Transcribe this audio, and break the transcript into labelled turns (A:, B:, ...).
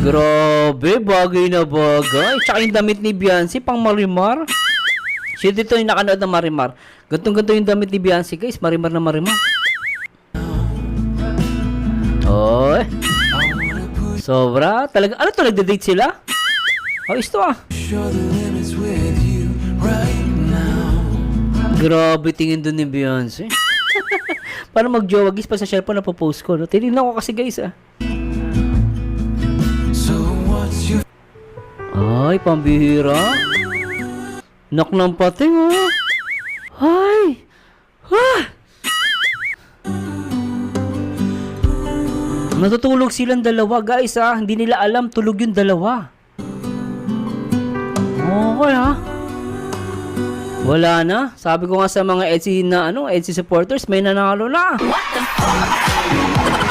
A: Grabe, bagay na bagay. Tsaka yung damit ni Beyonce, pang Marimar. Siya dito yung nakanood ng Marimar. Gantong-ganto yung damit ni Beyonce, guys. Marimar na Marimar. Oy. Sobra. Talaga, ano to? Nagde-date sila? Ayos to ah. Grabe tingin dun ni Beyonce. Para mag-jowa, guys, pa sa cellphone na po-post ko. No? Tinignan ko kasi, guys ah. Ay, pambihira. Nak ng pating, oh. Ay! Ah! Natutulog silang dalawa, guys, ah. Hindi nila alam, tulog yung dalawa. Okay, ha? Wala na. Sabi ko nga sa mga EDSI na, EDSI supporters, may nanalo na. What the fuck?